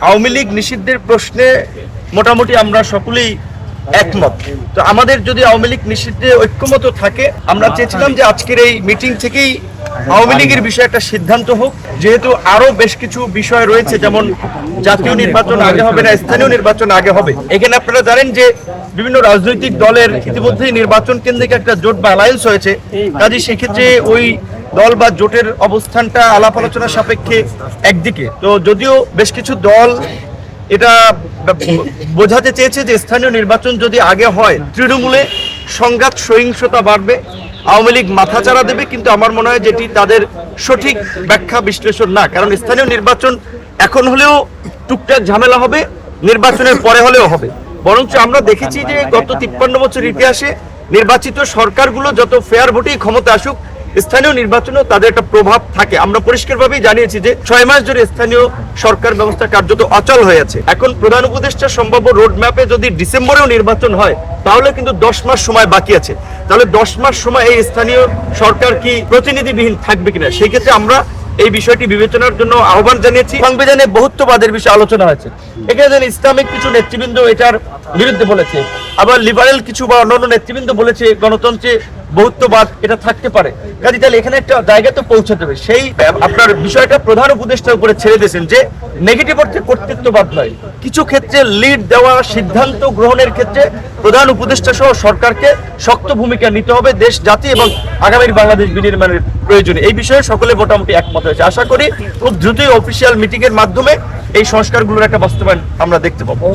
আওয়ামী লীগ নিষিদ্ধের প্রশ্নে মোটামুটি আমরা সকলেই একমত। তো আমাদের যদি আওয়ামী লীগ নিষিদ্ধে ঐক্যমত থাকে, আমরা চেয়েছিলাম যে আজকের এই মিটিং থেকেই আওয়ামী লীগের বিষয়ে একটা সিদ্ধান্ত হোক, যেহেতু আরো বেশ কিছু বিষয় রয়েছে, যেমন জাতীয় নির্বাচন আগে হবে না, স্থানীয় নির্বাচন আগে হবে। এখানে আপনারা জানেন যে বিভিন্ন রাজনৈতিক দলের ইতিমধ্যেই নির্বাচন কেন্দ্রিক একটা জোট বা অ্যালায়েন্স হয়েছে। কাজে সেক্ষেত্রে ওই দল বা জোটের অবস্থানটা আলাপ আলোচনা সাপেক্ষে একদিকে। তো যদিও বেশ কিছু দল এটা বোঝাতে চেয়েছে যে স্থানীয় নির্বাচন যদি আগে হয় তৃণমূলে সংঘাত সহিংসতা বাড়বে, আওয়ামী লীগ মাথাচাড়া দেবে, কিন্তু আমার মনে হয় যেটি তাদের সঠিক ব্যাখ্যা বিশ্লেষণ না। কারণ স্থানীয় নির্বাচন এখন হলেও টুকটাক ঝামেলা হবে, নির্বাচনের পরে হলেও হবে। বরঞ্চ আমরা দেখেছি যে গত 53 বছর ইতিহাসে নির্বাচিত সরকারগুলো যত ফেয়ার ভোটেই ক্ষমতা আসুক, স্থানীয় নির্বাচনেও তাদের একটা প্রভাব থাকে। আমরা পরিষ্কারভাবেই জানিয়েছি যে 6 মাস ধরে স্থানীয় সরকার ব্যবস্থা কার্যত অচল হয়ে আছে। এখন প্রধান উপদেষ্টা সম্ভাব্য রোড ম্যাপে যদি ডিসেম্বরেও নির্বাচন হয়, তাহলে কিন্তু 10 মাস সময় বাকি আছে। তাহলে 10 মাস সময় এই স্থানীয় সরকার কি প্রতিনিধিবিহীন থাকবে কিনা, সেই ক্ষেত্রে আমরা এই বিষয়টি বিবেচনার জন্য আহ্বান জানিয়েছি। সংবিধানে বহুত্ববাদের বিষয়ে আলোচনা হয়েছে। এখানে ইসলামিক কিছু নেতৃবৃন্দ এটার বিরুদ্ধে বলেছে, আবার লিবারেল কিছু বা অন্যান্য নেতৃবৃন্দ বলেছে গণতন্ত্রে বহুত্ববাদ এটা থাকতে পারে। কাজে তাহলে এখানে একটা জায়গা তো পৌঁছাতে হবে। সেই আপনার বিষয়টা প্রধান উপদেষ্টার উপরে ছেড়ে দিয়েছেন যে নেগেটিভ অর্থে কর্তৃত্ববাদ নয়, কিছু ক্ষেত্রে লিড দেওয়া, সিদ্ধান্ত গ্রহণের ক্ষেত্রে প্রধান উপদেষ্টা সহ সরকারকে শক্ত ভূমিকা নিতে হবে দেশ, জাতি এবং আগামীর বাংলাদেশ বিনির্মাণের প্রয়োজনে। এই বিষয়ে সকলে মোটামুটি একমত হয়েছে। আশা করি খুব দ্রুতই অফিসিয়াল মিটিং এর মাধ্যমে এই সংস্কারগুলোর একটা বাস্তবায়ন আমরা দেখতে পাবো।